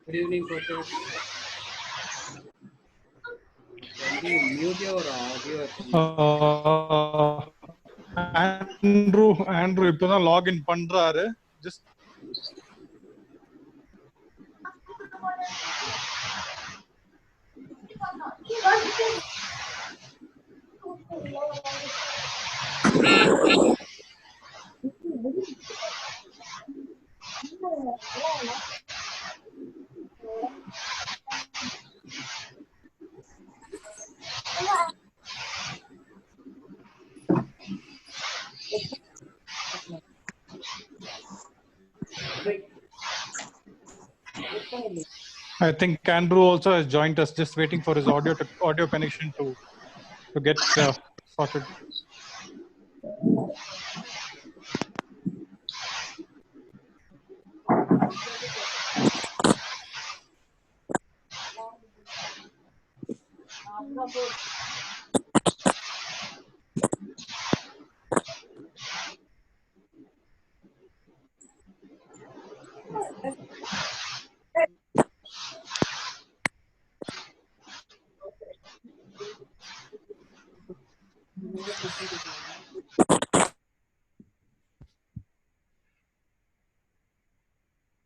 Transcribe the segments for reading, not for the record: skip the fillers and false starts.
Good evening, coaches. Can you mute your audio? Andrew இப்பதான் login பண்றாரு. Just I think Andrew also has joined us, just waiting for his audio connection to get sorted.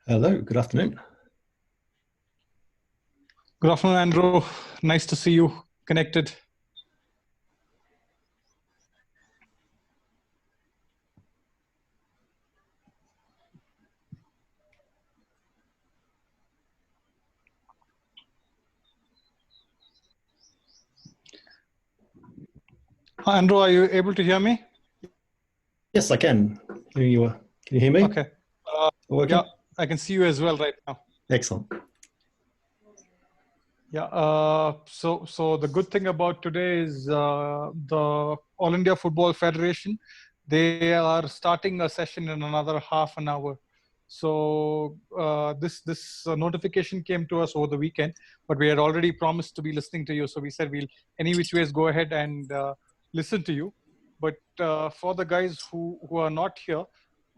Hello, good afternoon. Good afternoon, Andrew. Nice to see you connected. Andrew, are you able to hear me? Yes, I can. Can you hear me? Okay. Yeah, I can see you as well right now. Excellent. Yeah. So the good thing about today is the All India Football Federation, they are starting a session in another half an hour. So this notification came to us over the weekend, but we had already promised to be listening to you. So we said we'll any which ways go ahead and listen to you. But for the guys who are not here,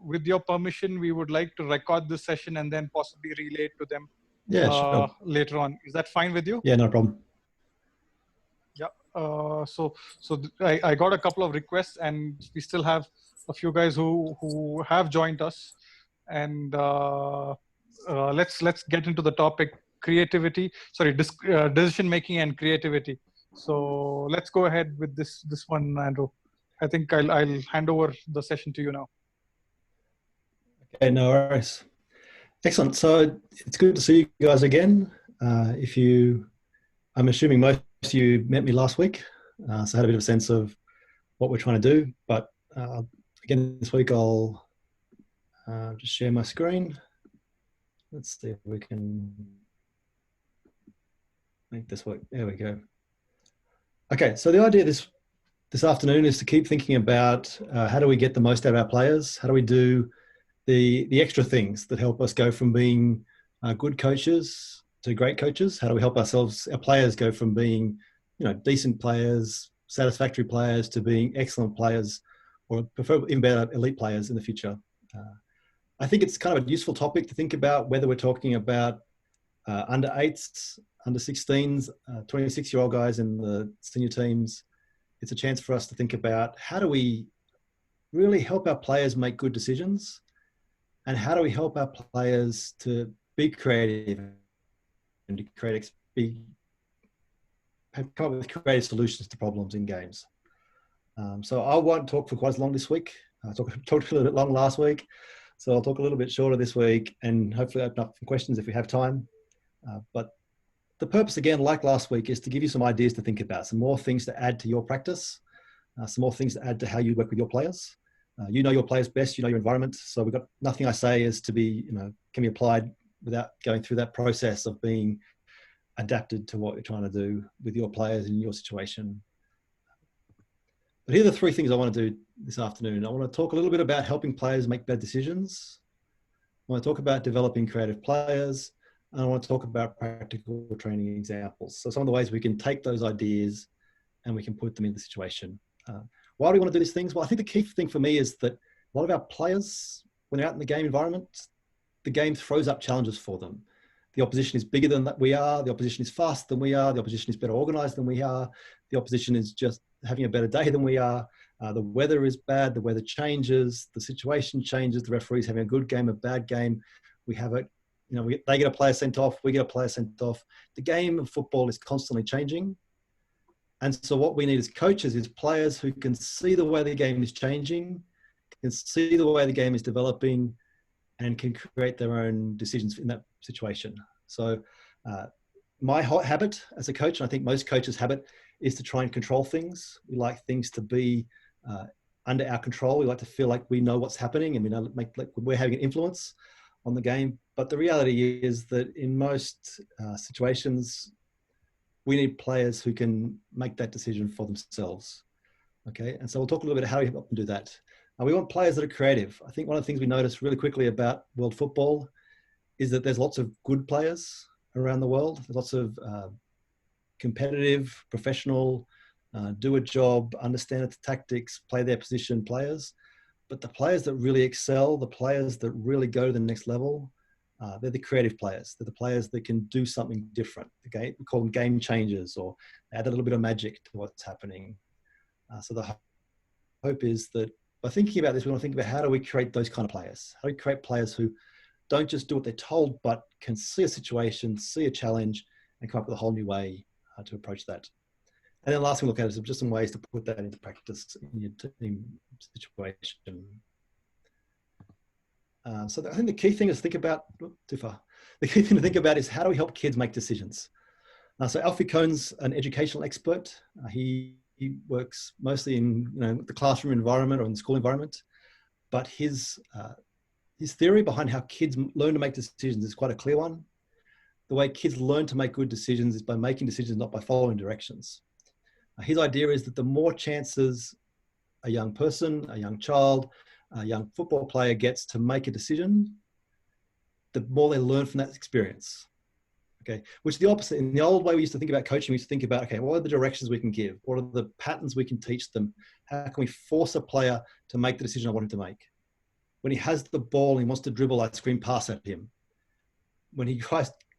with your permission, we would like to record this session and then possibly relay it to them sure. later on. Is that fine with you? Yeah, no problem. Yeah. I got a couple of requests, and we still have a few guys who have joined us. And let's get into the topic: decision making and creativity. So let's go ahead with this one, Andrew. I think I'll hand over the session to you now. Okay, no worries. Excellent. So it's good to see you guys again. I'm assuming most of you met me last week, so I had a bit of a sense of what we're trying to do. But again, this week I'll just share my screen. Let's see if we can make this work. There we go. Okay, so the idea this afternoon is to keep thinking about how do we get the most out of our players? How do we do the extra things that help us go from being good coaches to great coaches? How do we help our players go from being, decent players, satisfactory players, to being excellent players, or preferably even better, elite players in the future? I think it's kind of a useful topic to think about, whether we're talking about under 8s, under 16s, 26-year-old guys in the senior teams. It's a chance for us to think about how do we really help our players make good decisions, and how do we help our players to be creative and to come up with creative solutions to problems in games. So I won't talk for quite as long this week. I talked a little bit long last week, so I'll talk a little bit shorter this week and hopefully open up some questions if we have time. But the purpose, again, like last week, is to give you some ideas to think about, some more things to add to your practice, some more things to add to how you work with your players. You know your players best, you know your environment. So we've got nothing I say is to be, can be applied without going through that process of being adapted to what you're trying to do with your players in your situation. But here are the three things I want to do this afternoon. I want to talk a little bit about helping players make better decisions. I want to talk about developing creative players. And I want to talk about practical training examples. So some of the ways we can take those ideas and we can put them in the situation. Why do we want to do these things? Well, I think the key thing for me is that a lot of our players, when they're out in the game environment, the game throws up challenges for them. The opposition is bigger than we are. The opposition is faster than we are. The opposition is better organized than we are. The opposition is just having a better day than we are. The weather is bad. The weather changes. The situation changes. The referee's having a good game, a bad game. We have it. They get a player sent off. We get a player sent off. The game of football is constantly changing. And so what we need as coaches is players who can see the way the game is changing, can see the way the game is developing, and can create their own decisions in that situation. So my habit as a coach, and I think most coaches' habit, is to try and control things. We like things to be under our control. We like to feel like we know what's happening and we know like we're having an influence on the game. But the reality is that in most situations, we need players who can make that decision for themselves. Okay, and so we'll talk a little bit how we help them do that. We want players that are creative. I think one of the things we notice really quickly about world football is that there's lots of good players around the world. There's lots of competitive, professional, do a job, understand its tactics, play their position players. But the players that really excel, the players that really go to the next level, they're the creative players. They're the players that can do something different. Okay? We call them game changers, or add a little bit of magic to what's happening. So the hope is that by thinking about this, we want to think about how do we create those kind of players? How do we create players who don't just do what they're told, but can see a situation, see a challenge, and come up with a whole new way to approach that. And then last thing we'll look at is just some ways to put that into practice in your team situation. So I think the key thing is think about, too far. The key thing to think about is how do we help kids make decisions? So Alfie Kohn's an educational expert. He works mostly in the classroom environment or in the school environment, but his theory behind how kids learn to make decisions is quite a clear one. The way kids learn to make good decisions is by making decisions, not by following directions. His idea is that the more chances a young person, a young child, a young football player gets to make a decision, the more they learn from that experience. Okay, which is the opposite. In the old way we used to think about coaching, we used to think about, okay, what are the directions we can give? What are the patterns we can teach them? How can we force a player to make the decision I want him to make? When he has the ball and he wants to dribble, I scream pass at him. When he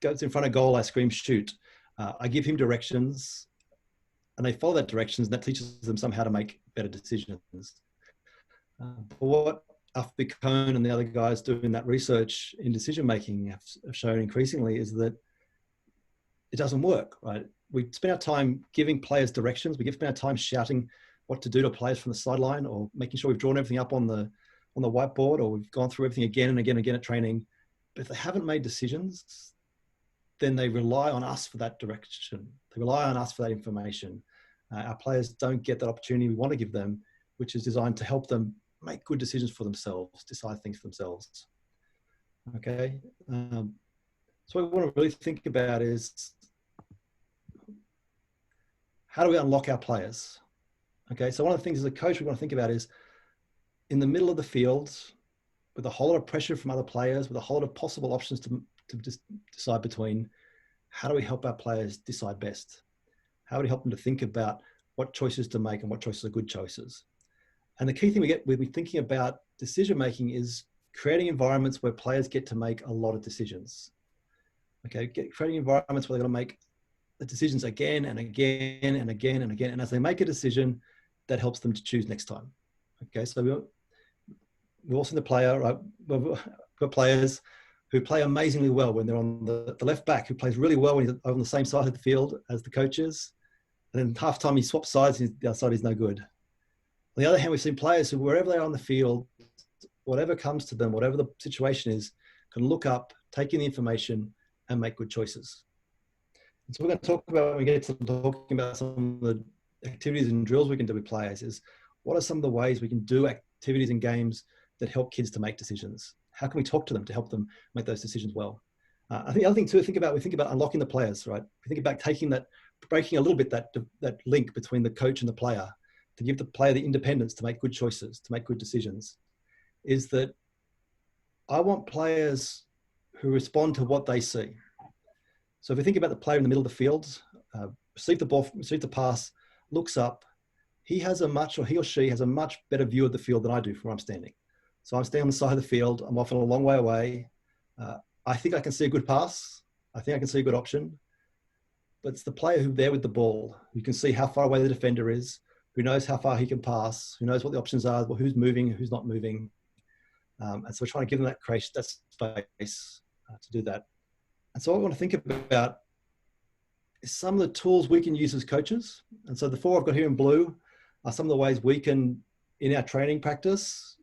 goes in front of goal, I scream shoot. I give him directions and they follow that directions, and that teaches them somehow to make better decisions. But what Alfie Kohn and the other guys doing that research in decision-making have shown increasingly is that it doesn't work, right? We spend our time giving players directions. We spend our time shouting what to do to players from the sideline, or making sure we've drawn everything up on the whiteboard, or we've gone through everything again and again and again at training. But if they haven't made decisions, then they rely on us for that direction. They rely on us for that information. Our players don't get that opportunity we want to give them, which is designed to help them make good decisions for themselves, decide things for themselves. Okay. So what we want to really think about is, how do we unlock our players? Okay. So one of the things as a coach we want to think about is, in the middle of the field, with a whole lot of pressure from other players, with a whole lot of possible options to just decide between, how do we help our players decide best? How do we help them to think about what choices to make and what choices are good choices? And the key thing we'll be thinking about decision-making is creating environments where players get to make a lot of decisions. Okay, creating environments where they're going to make the decisions again and again and again and again. And as they make a decision, that helps them to choose next time. Okay, so we're also the player, right? We've got players who play amazingly well when they're on the left back, who plays really well when he's on the same side of the field as the coaches. And then half time he swaps sides, and the other side is no good. On the other hand, we've seen players who, wherever they are on the field, whatever comes to them, whatever the situation is, can look up, take in the information, and make good choices. And so we're going to talk about, when we get to talking about some of the activities and drills we can do with players, is what are some of the ways we can do activities and games that help kids to make decisions? How can we talk to them to help them make those decisions well? I think the other thing too, we think about unlocking the players, right? We think about breaking a little bit that link between the coach and the player, to give the player the independence to make good choices, to make good decisions. Is that I want players who respond to what they see. So if we think about the player in the middle of the field, receive the ball, receive the pass, looks up, he or she has a much better view of the field than I do from where I'm standing. So I'm standing on the side of the field, I'm often a long way away. I think I can see a good pass. I think I can see a good option. But it's the player who's there with the ball, who can see how far away the defender is, who knows how far he can pass, who knows what the options are, who's moving, who's not moving. And so we're trying to give them that space to do that. And so what I want to think about is some of the tools we can use as coaches. And so the four I've got here in blue are some of the ways we can, in our training practice,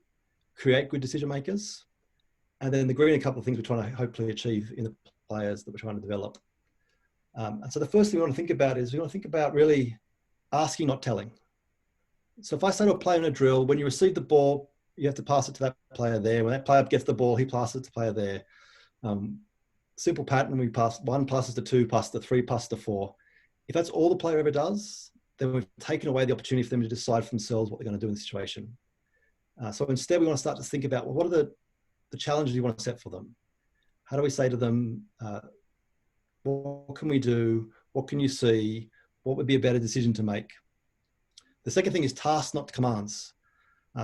create good decision makers. And then the green, a couple of things we're trying to hopefully achieve in the players that we're trying to develop. And so the first thing we want to think about is we want to think about really asking, not telling. So if I say to a player in a drill, when you receive the ball, you have to pass it to that player there. When that player gets the ball, he passes it to the player there. Simple pattern, we pass one, passes to two, passes to three, passes to four. If that's all the player ever does, then we've taken away the opportunity for them to decide for themselves what they're going to do in the situation. So instead, we want to start to think about, well, what are the challenges you want to set for them? How do we say to them, what can we do? What can you see? What would be a better decision to make? The second thing is tasks, not commands.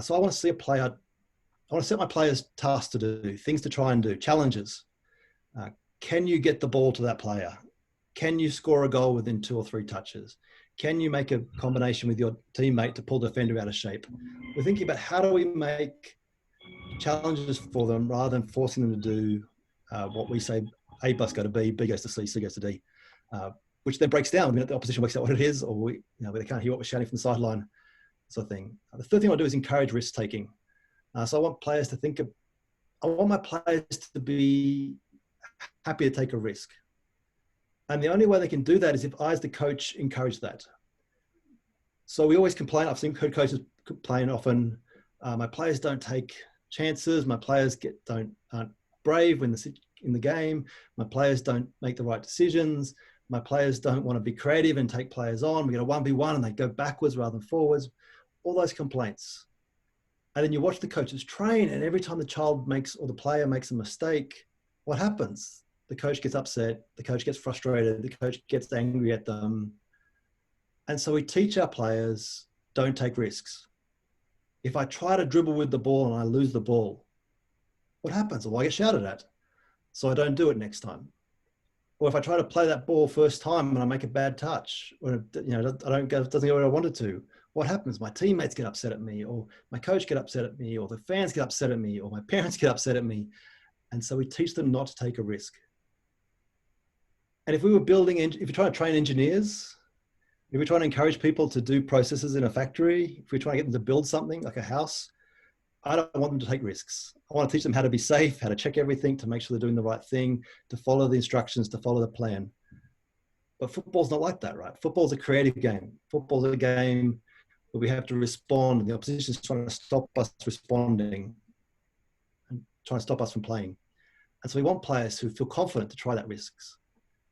So I want to see a player, I want to set my players tasks to do, things to try and do, challenges. Can you get the ball to that player? Can you score a goal within 2 or 3 touches? Can you make a combination with your teammate to pull the defender out of shape? We're thinking about how do we make challenges for them rather than forcing them to do what we say, A must go to B, B goes to C, C goes to D, which then breaks down when the opposition works out what it is, or they can't hear what we're shouting from the sideline, sort of thing. The third thing I do is encourage risk taking. So I want players to I want my players to be happy to take a risk. And the only way they can do that is if I, as the coach, encourage that. So we always complain, I've seen coaches complain often, my players don't take chances, my players aren't brave in the game, my players don't make the right decisions, my players don't want to be creative and take players on, we get a 1v1 and they go backwards rather than forwards, all those complaints. And then you watch the coaches train, and every time the child or the player makes a mistake, what happens? The coach gets upset, the coach gets frustrated, the coach gets angry at them. And so we teach our players, don't take risks. If I try to dribble with the ball and I lose the ball, what happens? Well, I get shouted at. So I don't do it next time. Or if I try to play that ball first time and I make a bad touch, or it doesn't go where I wanted to, what happens? My teammates get upset at me, or my coach get upset at me, or the fans get upset at me, or my parents get upset at me. And so we teach them not to take a risk. And if you're trying to train engineers, if we're trying to encourage people to do processes in a factory, if we're trying to get them to build something like a house, I don't want them to take risks. I want to teach them how to be safe, how to check everything, to make sure they're doing the right thing, to follow the instructions, to follow the plan. But football's not like that, right? Football's a creative game. Football's a game where we have to respond, and the opposition's trying to stop us responding and trying to stop us from playing. And so we want players who feel confident to try that risks.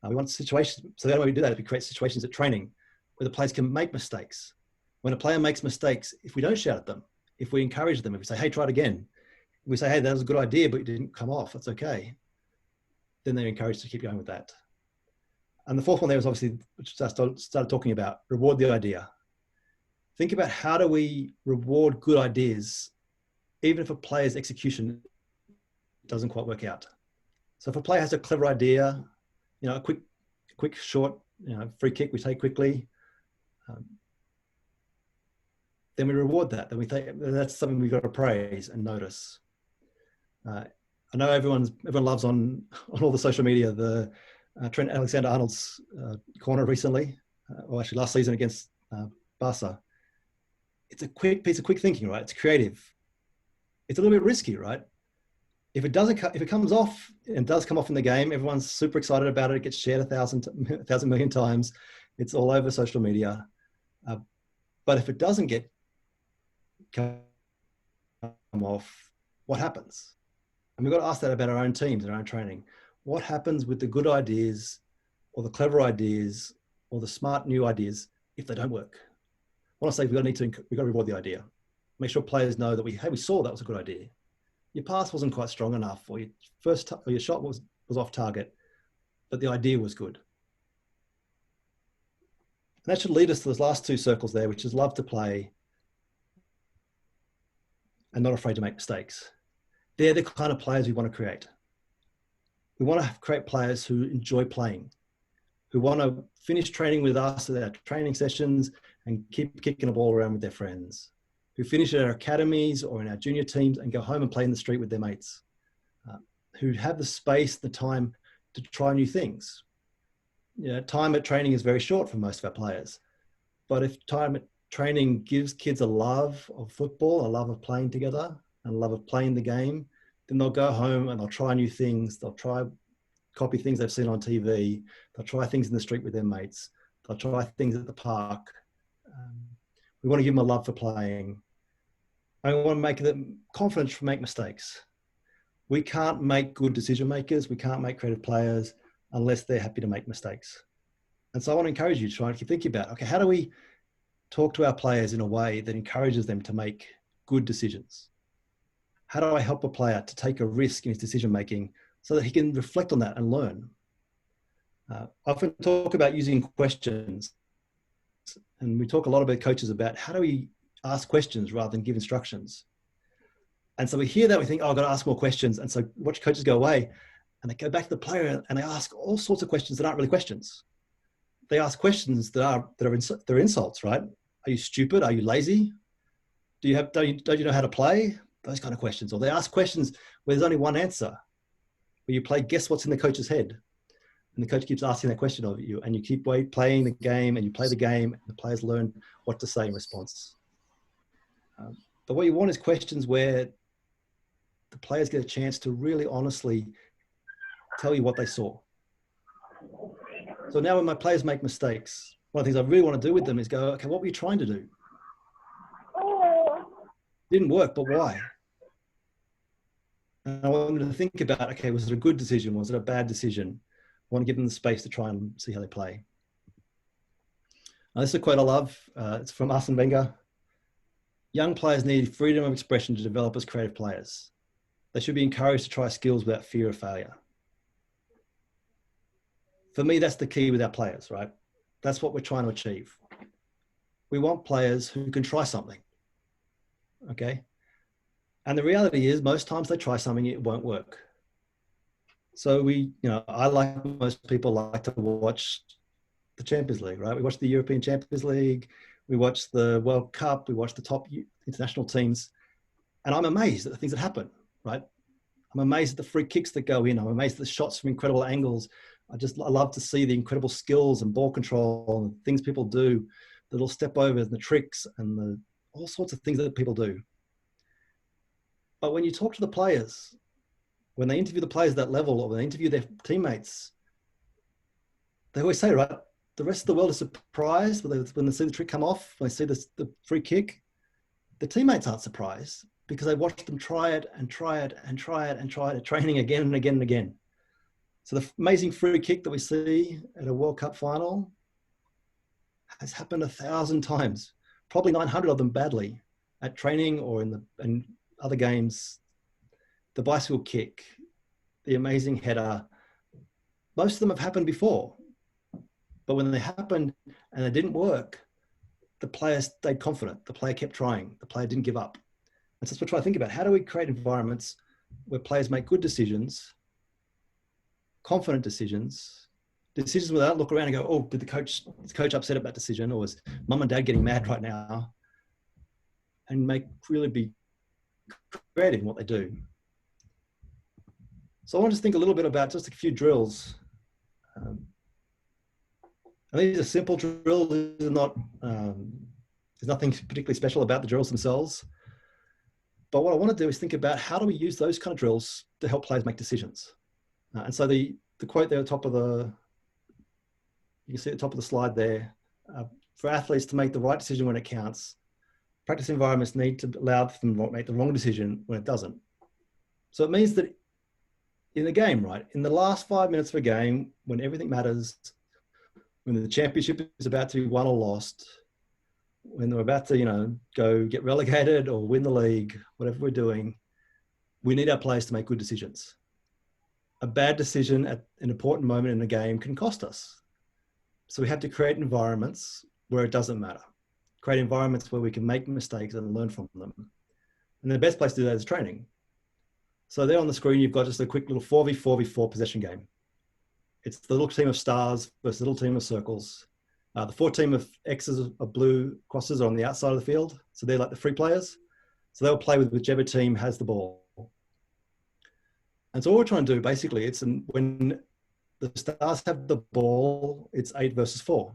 We want situations, so the only way we do that is we create situations at training where the players can make mistakes. When a player makes mistakes, if we don't shout at them, if we encourage them, if we say, hey, try it again, if we say, hey, that was a good idea, but it didn't come off, that's okay, then they're encouraged to keep going with that. And the fourth one there was obviously, which I started talking about, reward the idea. Think about how do we reward good ideas, even if a player's execution doesn't quite work out. So if a player has a clever idea, a quick, short, free kick we take quickly, then we reward that. Then we think that's something we've got to praise and notice. I know everyone loves on all the social media the Trent Alexander-Arnold's corner recently, or actually last season against Barca. it's a quick piece of quick thinking, right? It's creative. It's a little bit risky, right? If it comes off and does come off in the game, everyone's super excited about it. It gets shared 1,000 million times. It's all over social media. But if it doesn't come off, what happens? And we've got to ask that about our own teams and our own training. What happens with the good ideas or the clever ideas or the smart new ideas if they don't work? I want to say we've got to reward the idea. Make sure players know that we saw that was a good idea. Your pass wasn't quite strong enough, or your shot was off target, but the idea was good. And that should lead us to those last two circles there, which is love to play and not afraid to make mistakes. They're the kind of players we want to create. We want to create players who enjoy playing, who want to finish training with us at our training sessions and keep kicking a ball around with their friends, who finish at our academies or in our junior teams and go home and play in the street with their mates, who have the space, the time to try new things. You know, time at training is very short for most of our players, but if time at training gives kids a love of football, a love of playing together, and a love of playing the game, then they'll go home and they'll try new things. They'll copy things they've seen on TV. They'll try things in the street with their mates. They'll try things at the park. We want to give them a love for playing. And we want to make them confident to make mistakes. We can't make good decision makers. We can't make creative players unless they're happy to make mistakes. And so I want to encourage you to try and keep thinking about, okay, how do we talk to our players in a way that encourages them to make good decisions? How do I help a player to take a risk in his decision making so that he can reflect on that and learn? I often talk about using questions, and we talk a lot about coaches about how do we ask questions rather than give instructions. And so we hear that, we think, oh, I've got to ask more questions. And so watch coaches go away and they go back to the player and they ask all sorts of questions that aren't really questions. They ask questions that are insults, right? Are you stupid? Are you lazy? Don't you know how to play? Those kind of questions. Or they ask questions where there's only one answer, where you play guess what's in the coach's head. And the coach keeps asking that question of you, and you keep playing the game, and you play the game, and the players learn what to say in response. But what you want is questions where the players get a chance to really honestly tell you what they saw. So now when my players make mistakes, one of the things I really want to do with them is go, okay, what were you trying to do? Didn't work, but why? And I want them to think about, okay, was it a good decision? Was it a bad decision? I want to give them the space to try and see how they play. Now, this is a quote I love. It's from Arsene Wenger. Young players need freedom of expression to develop as creative players. They should be encouraged to try skills without fear of failure. For me, that's the key with our players, right? That's what we're trying to achieve. We want players who can try something, okay? And the reality is most times they try something, it won't work. So I like most people like to watch the Champions League, right? We watch the European Champions League, we watch the World Cup, we watch the top international teams, and I'm amazed at the things that happen, right? I'm amazed at the free kicks that go in. I'm amazed at the shots from incredible angles. I love to see the incredible skills and ball control and things people do, the little step overs and the tricks and all sorts of things that people do. But when you talk to the players, when they interview the players at that level, or when they interview their teammates, they always say, right, the rest of the world is surprised when they see the trick come off, when they see the free kick. The teammates aren't surprised because they watched them try it and try it and try it and try it at training again and again and again. So the amazing free kick that we see at a World Cup final has happened 1,000 times, probably 900 of them badly at training or in other games. The bicycle kick, the amazing header, most of them have happened before. But when they happened and they didn't work, the player stayed confident. The player kept trying. The player didn't give up. And so that's what we're trying to think about. How do we create environments where players make good decisions, confident decisions without look around and go, oh, is the coach upset about that decision? Or is mum and dad getting mad right now? And really be creative in what they do. So I want to think a little bit about just a few drills. And these are simple drills. These are not There's nothing particularly special about the drills themselves. But what I want to do is think about how do we use those kind of drills to help players make decisions. And so the quote there at the top of you can see at the top of the slide there, for athletes to make the right decision when it counts, practice environments need to allow them to make the wrong decision when it doesn't. So it means that in the game, right, in the last 5 minutes of a game, when everything matters, when the championship is about to be won or lost, when they're about to, go get relegated or win the league, whatever we're doing, we need our players to make good decisions. A bad decision at an important moment in the game can cost us. So we have to create environments where it doesn't matter. Create environments where we can make mistakes and learn from them. And the best place to do that is training. So there on the screen, you've got just a quick little 4v4v4 possession game. It's the little team of stars versus the little team of circles. The 4 team of X's of blue crosses are on the outside of the field. So they're like the free players. So they'll play with whichever team has the ball. And so what we're trying to do, basically, when the stars have the ball, it's 8 versus 4.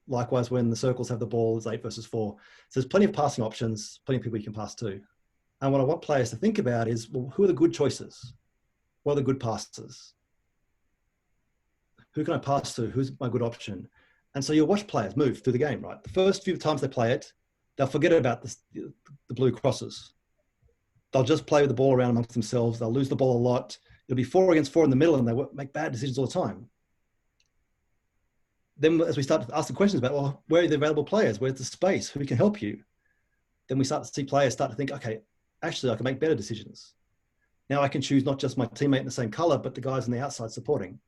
Likewise, when the circles have the ball, it's 8 versus 4. So there's plenty of passing options, plenty of people you can pass to. And what I want players to think about is, well, who are the good choices? What are the good passes? Who can I pass to? Who's my good option? And so you'll watch players move through the game, right? The first few times they play it, they'll forget about the blue crosses. They'll just play with the ball around amongst themselves. They'll lose the ball a lot. It'll be 4 against 4 in the middle, and they make bad decisions all the time. Then as we start to ask the questions about, well, where are the available players? Where's the space? Who can help you? Then we start to see players start to think, okay, actually I can make better decisions. Now I can choose not just my teammate in the same color, but the guys on the outside supporting.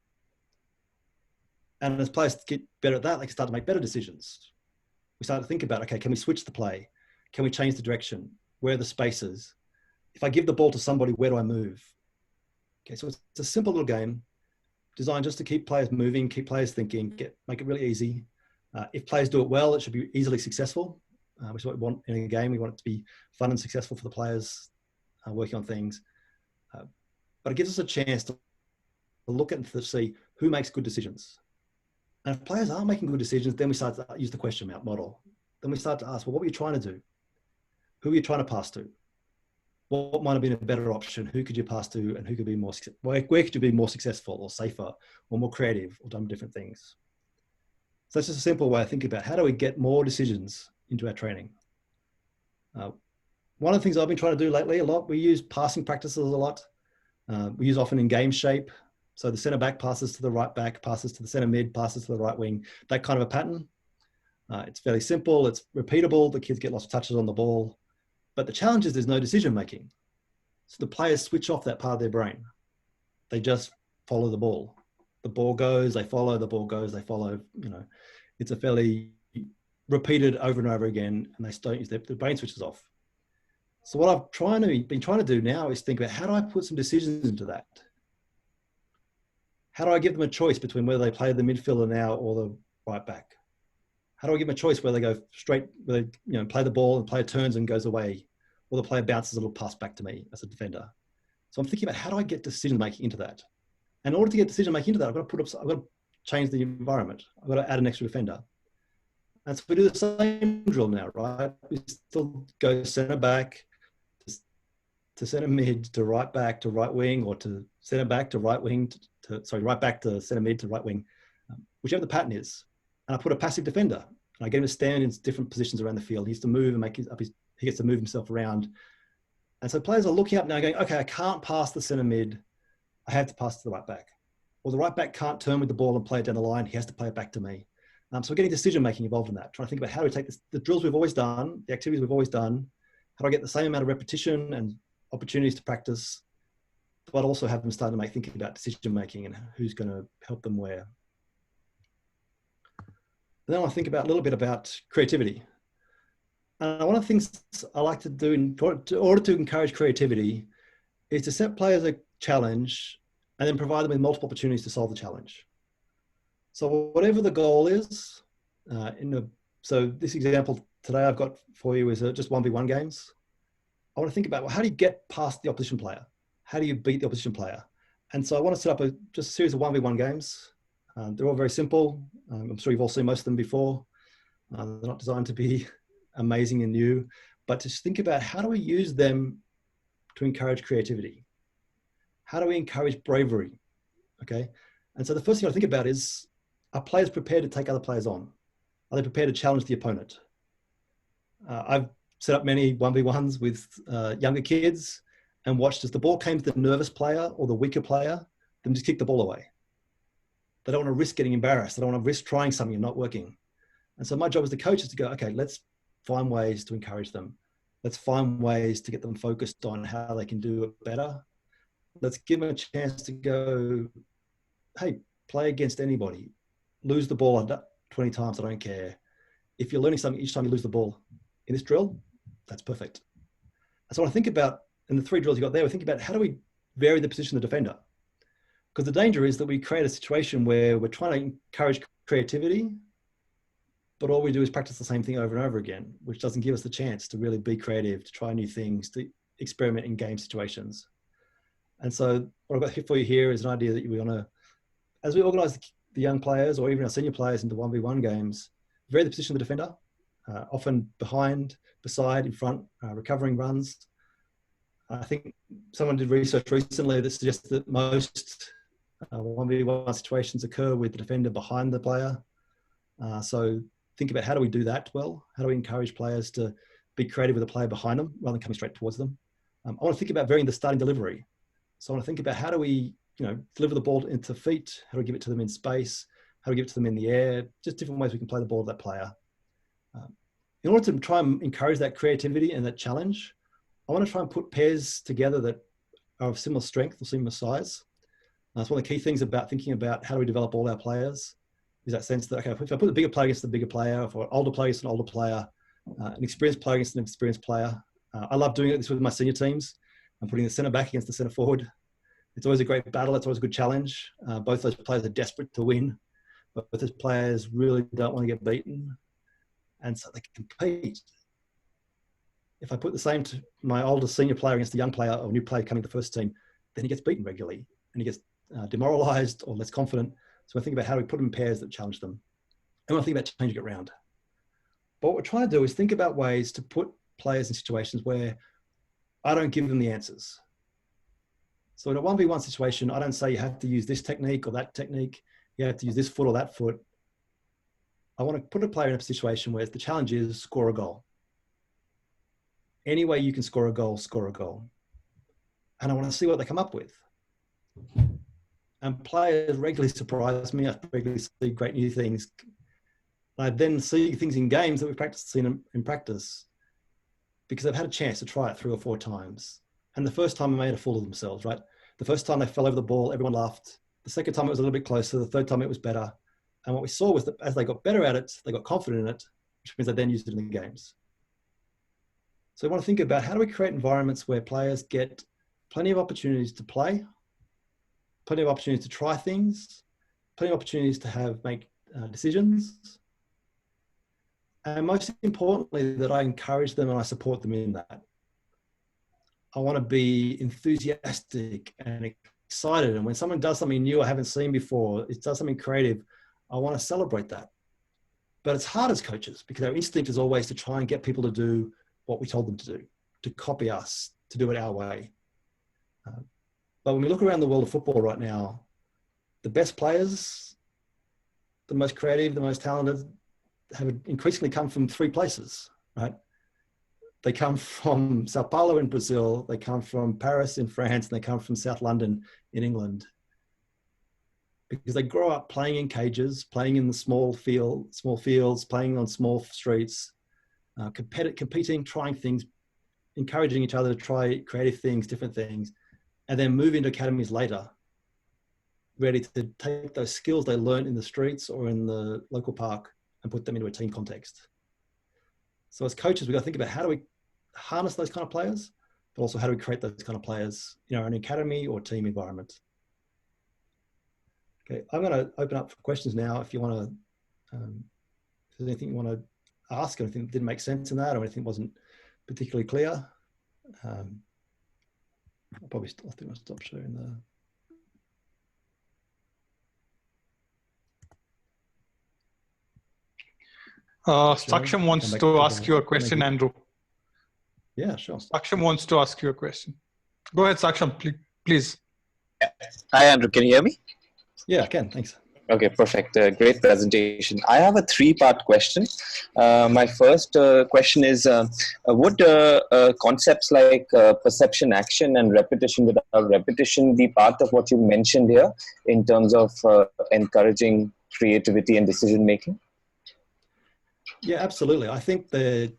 And as players get better at that, they can start to make better decisions. We start to think about, okay, can we switch the play? Can we change the direction? Where are the spaces? If I give the ball to somebody, where do I move? Okay, so it's a simple little game designed just to keep players moving, keep players thinking, make it really easy. If players do it well, it should be easily successful, which is what we want in a game. We want it to be fun and successful for the players working on things. But it gives us a chance to look at and to see who makes good decisions. And if players aren't making good decisions, then we start to use the question mark model. Then we start to ask, well, what were you trying to do? Who were you trying to pass to? What might have been a better option? Who could you pass to, and who could be where could you be more successful or safer or more creative or done different things? So that's just a simple way of thinking about how do we get more decisions into our training. One of the things I've been trying to do lately a lot, we use passing practices a lot. We use often in game shape. So the center back passes to the right back, passes to the center mid, passes to the right wing, that kind of a pattern. It's fairly simple, it's repeatable, the kids get lots of touches on the ball. But the challenge is there's no decision making. So the players switch off that part of their brain. They just follow the ball. The ball goes, they follow, the ball goes, they follow. It's a fairly repeated over and over again, and they don't use the brain switches off. So what I've been trying to do now is think about how do I put some decisions into that? How do I give them a choice between whether they play the midfielder now or the right back? How do I give them a choice where they go straight, where they play the ball and player turns and goes away, or the player bounces a little pass back to me as a defender? So I'm thinking about how do I get decision making into that? And in order to get decision making into that, I've got to change the environment. I've got to add an extra defender. And so we do the same drill now, right? We still go center back to center mid to right back to right wing, or to center back to right wing right back to center mid to right wing, whichever the pattern is. And I put a passive defender, and I get him to stand in different positions around the field. He has to move and he gets to move himself around. And so players are looking up now going, okay, I can't pass the center mid. I have to pass to the right back. Or the right back can't turn with the ball and play it down the line. He has to play it back to me. So we're getting decision-making involved in that, trying to think about how do we take the drills we've always done, the activities we've always done, how do I get the same amount of repetition and opportunities to practice, but also have them start to thinking about decision-making and who's going to help them where. And then I want to think about a little bit about creativity. And one of the things I like to do in order to encourage creativity is to set players a challenge and then provide them with multiple opportunities to solve the challenge. So whatever the goal is, so this example today I've got for you is just 1v1 games. I want to think about, well, how do you get past the opposition player? How do you beat the opposition player? And so I want to set up just a series of 1v1 games. They're all very simple. I'm sure you've all seen most of them before. They're not designed to be amazing and new, but just think about how do we use them to encourage creativity? How do we encourage bravery? Okay. And so the first thing I think about is, are players prepared to take other players on? Are they prepared to challenge the opponent? I've set up many 1v1s with younger kids and watched as the ball came to the nervous player or the weaker player, them just kick the ball away. They don't want to risk getting embarrassed. They don't want to risk trying something and not working. And so my job as the coach is to go, okay, let's find ways to encourage them. Let's find ways to get them focused on how they can do it better. Let's give them a chance to go, hey, play against anybody. Lose the ball 20 times, I don't care. If you're learning something each time you lose the ball in this drill, that's perfect. And so I think about, in the 3 drills you got there, we think about how do we vary the position of the defender? Because the danger is that we create a situation where we're trying to encourage creativity, but all we do is practice the same thing over and over again, which doesn't give us the chance to really be creative, to try new things, to experiment in game situations. And so what I've got here for you here is an idea that we want to, as we organize the young players or even our senior players into 1v1 games, vary the position of the defender, often behind, beside, in front, recovering runs. I think someone did research recently that suggests that most 1v1 situations occur with the defender behind the player. So think about how do we do that well? How do we encourage players to be creative with a player behind them rather than coming straight towards them? I want to think about varying the starting delivery. So I want to think about how do we, deliver the ball into feet? How do we give it to them in space? How do we give it to them in the air? Just different ways we can play the ball to that player. In order to try and encourage that creativity and that challenge, I want to try and put pairs together that are of similar strength or similar size. That's one of the key things about thinking about how do we develop all our players, is that sense that, okay, if I put the bigger player against the bigger player, if an older player against an older player, an experienced player against an experienced player. I love doing this with my senior teams. I'm putting the centre back against the centre forward. It's always a great battle. It's always a good challenge. Both those players are desperate to win, but both those players really don't want to get beaten. And so they compete. If I put the same to my older senior player against a young player or new player coming to the first team, then he gets beaten regularly and he gets demoralized or less confident. So I think about how do we put them in pairs that challenge them. And I think about changing it around. But what we're trying to do is think about ways to put players in situations where I don't give them the answers. So in a 1v1 situation, I don't say you have to use this technique or that technique. You have to use this foot or that foot. I want to put a player in a situation where the challenge is score a goal. Any way you can score a goal, score a goal. And I want to see what they come up with. And players regularly surprise me. I regularly see great new things. I then see things in games that we've seen in practice because they've had a chance to try it 3 or 4 times. And the first time they made a fool of themselves, right? The first time they fell over the ball, everyone laughed. The second time it was a little bit closer. The third time it was better. And what we saw was that as they got better at it, they got confident in it, which means they then used it in the games. So we want to think about how do we create environments where players get plenty of opportunities to play, plenty of opportunities to try things, plenty of opportunities to make decisions. And most importantly, that I encourage them and I support them in that. I want to be enthusiastic and excited. And when someone does something new I haven't seen before, it does something creative, I want to celebrate that. But it's hard as coaches because our instinct is always to try and get people to do what we told them to do, to copy us, to do it our way. But when we look around the world of football right now, the best players, the most creative, the most talented, have increasingly come from 3 places, right? They come from Sao Paulo in Brazil, they come from Paris in France, and they come from South London in England. Because they grow up playing in cages, playing in the small fields, playing on small streets, competing, trying things, encouraging each other to try creative things, different things, and then move into academies later, ready to take those skills they learned in the streets or in the local park and put them into a team context. So as coaches, we've got to think about how do we harness those kind of players, but also how do we create those kind of players in our own academy or team environment. Okay, I'm going to open up for questions now. If you want to, if there's anything you want to ask, anything that didn't make sense in that, or anything wasn't particularly clear, I think I'll stop sharing the. Saksham Come wants back to to ask you a question, maybe. Andrew. Yeah, sure. Saksham wants to ask you a question. Go ahead, Saksham, please. Hi, Andrew. Can you hear me? Yeah, I can. Thanks. Okay, perfect. Great presentation. I have a three-part question. My first question is, would concepts like perception, action, and repetition without repetition be part of what you mentioned here in terms of encouraging creativity and decision-making? Yeah, absolutely. I think the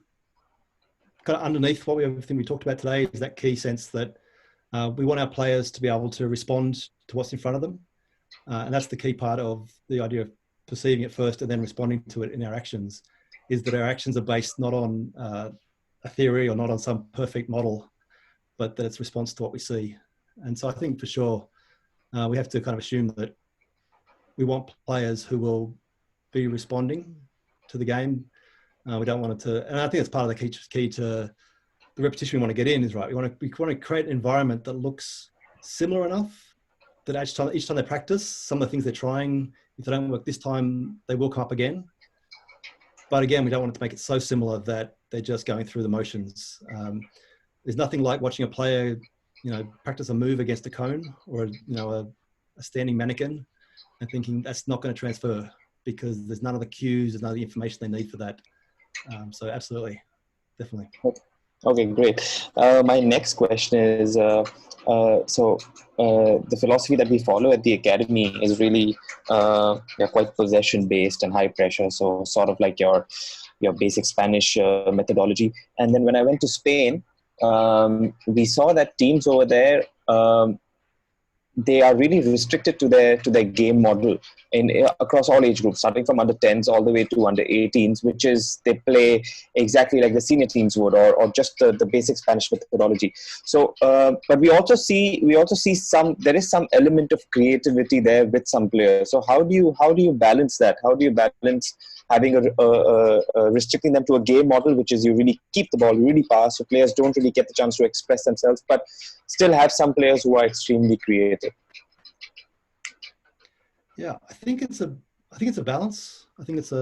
kind of underneath everything we talked about today is that key sense that we want our players to be able to respond to what's in front of them. And that's the key part of the idea of perceiving it first and then responding to it in our actions, is that our actions are based not on a theory or not on some perfect model, but that it's response to what we see. And so I think for sure, we have to kind of assume that we want players who will be responding to the game. We don't want it to, and I think it's part of the key to the repetition we want to get in is right. We want to create an environment that looks similar enough that each time they practice, some of the things they're trying, if they don't work this time, they will come up again. But again, we don't want it to make it so similar that they're just going through the motions. There's nothing like watching a player, practice a move against a cone or a standing mannequin and thinking that's not going to transfer because there's none of the cues, there's none of the information they need for that. So absolutely, definitely. Okay, great. My next question is, the philosophy that we follow at the academy is really quite possession-based and high pressure. So sort of like your basic Spanish methodology. And then when I went to Spain, we saw that teams over there, they are really restricted to their game model across all age groups, starting from under 10s all the way to under 18s, which is they play exactly like the senior teams would, or just the basic Spanish methodology. So, but we also see there is some element of creativity there with some players. So how do you balance that? How do you balance having restricting them to a game model, which is you really keep the ball really fast, so players don't really get the chance to express themselves, but still have some players who are extremely creative? Yeah, I think it's a balance. I think it's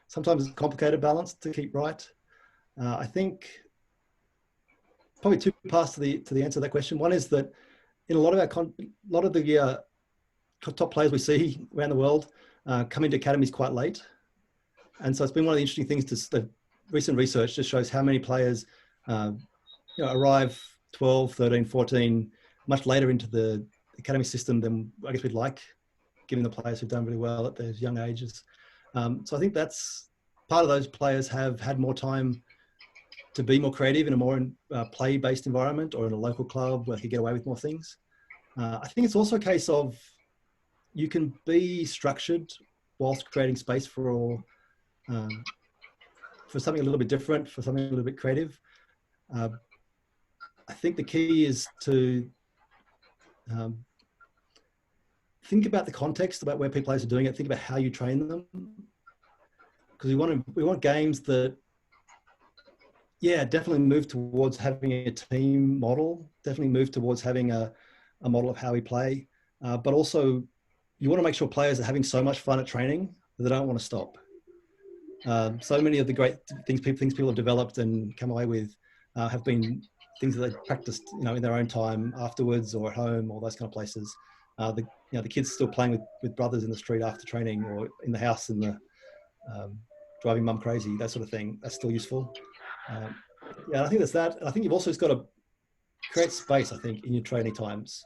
sometimes a complicated balance to keep right. I think probably two parts to the answer to that question. One is that in a lot of the top players we see around the world come into academies quite late. And so it's been one of the interesting things the recent research just shows how many players arrive 12, 13, 14, much later into the academy system than I guess we'd like, given the players who've done really well at those young ages. So I think that's part of those players have had more time to be more creative in a more play-based environment or in a local club where they could get away with more things. I think it's also a case of you can be structured whilst creating space for something a little bit different, for something a little bit creative. I think the key is to think about the context, about where players are doing it. Think about how you train them, because we want games that, definitely move towards having a team model. Definitely move towards having a model of how we play, but also you want to make sure players are having so much fun at training that they don't want to stop. So many of the great things people have developed and come away with have been things that they practiced, in their own time afterwards or at home or those kind of places. The kids still playing with brothers in the street after training or in the house and driving mum crazy, that sort of thing. That's still useful. I think that's that. And I think you've also just got to create space, I think, in your training times.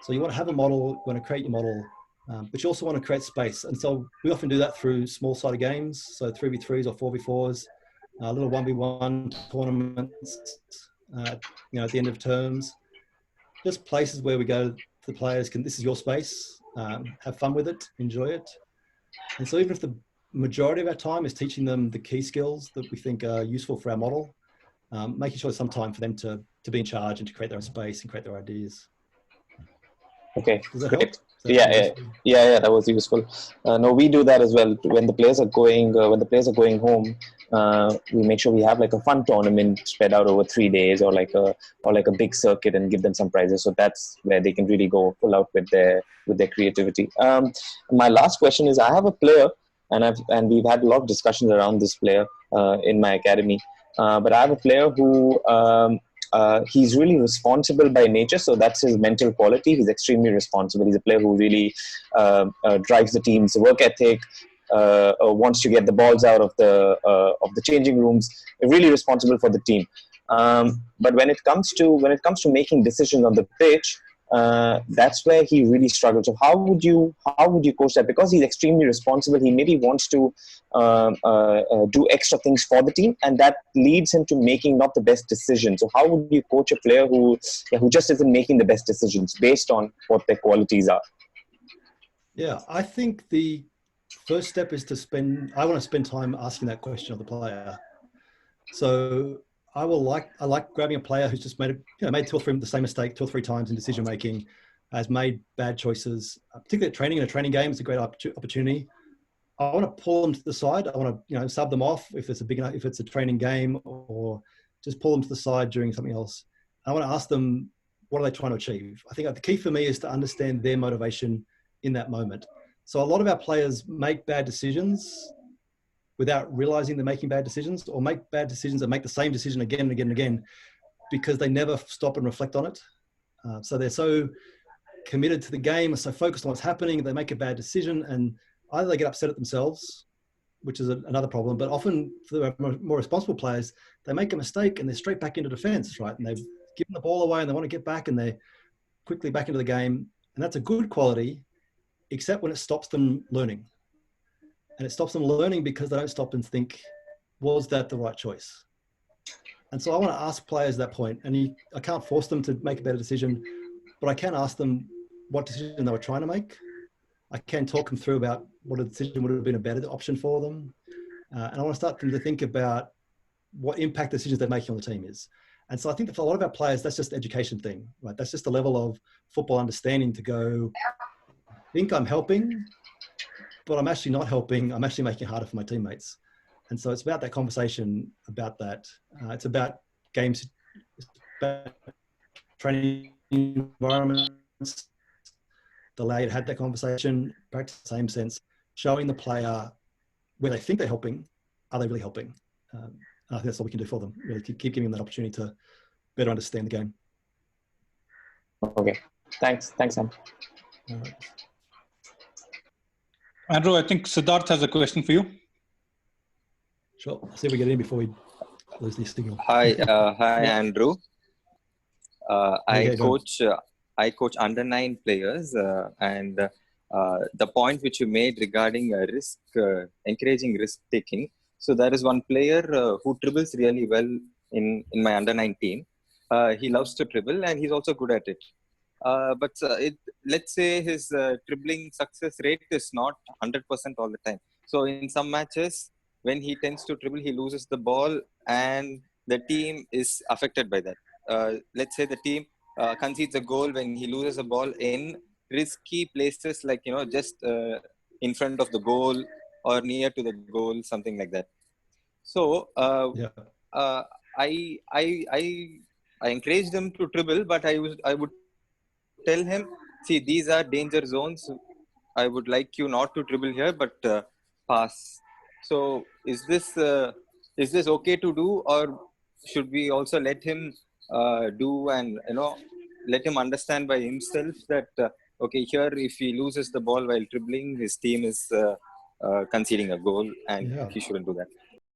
So you want to have a model, you want to create your model, but you also want to create space. And so we often do that through small-sided games, so 3v3s or 4v4s, little 1v1 tournaments, at the end of terms. Just places where we go, the players this is your space, have fun with it, enjoy it. And so even if the majority of our time is teaching them the key skills that we think are useful for our model, making sure there's some time for them to be in charge and to create their own space and create their ideas. Okay, does that great. help? Yeah, that was useful. No, we do that as well. When the players are going home, we make sure we have like a fun tournament spread out over 3 days, or like a big circuit, and give them some prizes. So that's where they can really go full out with their creativity. My last question is, I have a player and we've had a lot of discussions around this player in my academy. But I have a player who he's really responsible by nature, so that's his mental quality. He's extremely responsible. He's a player who really drives the team's work ethic. Wants to get the balls out of the changing rooms. Really responsible for the team. But when it comes to making decisions on the pitch, that's where he really struggles. So how would you coach that? Because he's extremely responsible, he maybe wants to do extra things for the team, and that leads him to making not the best decisions. So how would you coach a player who just isn't making the best decisions based on what their qualities are? Yeah, I think the first step is I want to spend time asking that question of the player. So I like grabbing a player who's just made two or three the same mistake 2 or 3 times in decision making, has made bad choices, particularly at training. In a training game, it's a great opportunity. I want to pull them to the side. I want to sub them off if it's a training game, or just pull them to the side during something else. I want to ask them, what are they trying to achieve? I think the key for me is to understand their motivation in that moment. So a lot of our players make bad decisions without realizing they're making bad decisions, or make bad decisions and make the same decision again and again and again because they never stop and reflect on it. So they're so committed to the game, so focused on what's happening, they make a bad decision, and either they get upset at themselves, which is another problem, but often for the more responsible players, they make a mistake and they're straight back into defense, right? And they've given the ball away and they want to get back, and they're quickly back into the game. And that's a good quality, except when it stops them learning. And it stops them learning because they don't stop and think, was that the right choice? And so I want to ask players at that point, and I can't force them to make a better decision, but I can ask them what decision they were trying to make. I can talk them through about what a decision would have been a better option for them. And I want to start them to think about what impact decisions they're making on the team is. And so I think that for a lot of our players, that's just an education thing, right? That's just a level of football understanding to go, I think I'm helping, but I'm actually not helping. I'm actually making it harder for my teammates. And so it's about that conversation about that. It's about games, about training environments, the allow you to have that conversation, practice the same sense, showing the player where they think they're helping, are they really helping? And I think that's all we can do for them, really keep giving them that opportunity to better understand the game. Okay, thanks Sam. All right. Andrew, I think Siddharth has a question for you. Sure. I'll see if we get in before we lose this signal. Hi, Andrew. Okay, I coach under 9 players, and the point which you made regarding encouraging risk taking. So there is one player who dribbles really well in my under 9 team. He loves to dribble and he's also good at it. But let's say his dribbling success rate is not 100% all the time. So in some matches, when he tends to dribble, he loses the ball and the team is affected by that. Let's say the team concedes a goal when he loses a ball in risky places, like, just in front of the goal or near to the goal, something like that. So I encouraged him to dribble, but I would tell him, see, these are danger zones. I would like you not to dribble here, but pass. So is this okay to do, or should we also let him do and let him understand by himself that okay, here if he loses the ball while dribbling, his team is conceding a goal, and he shouldn't do that.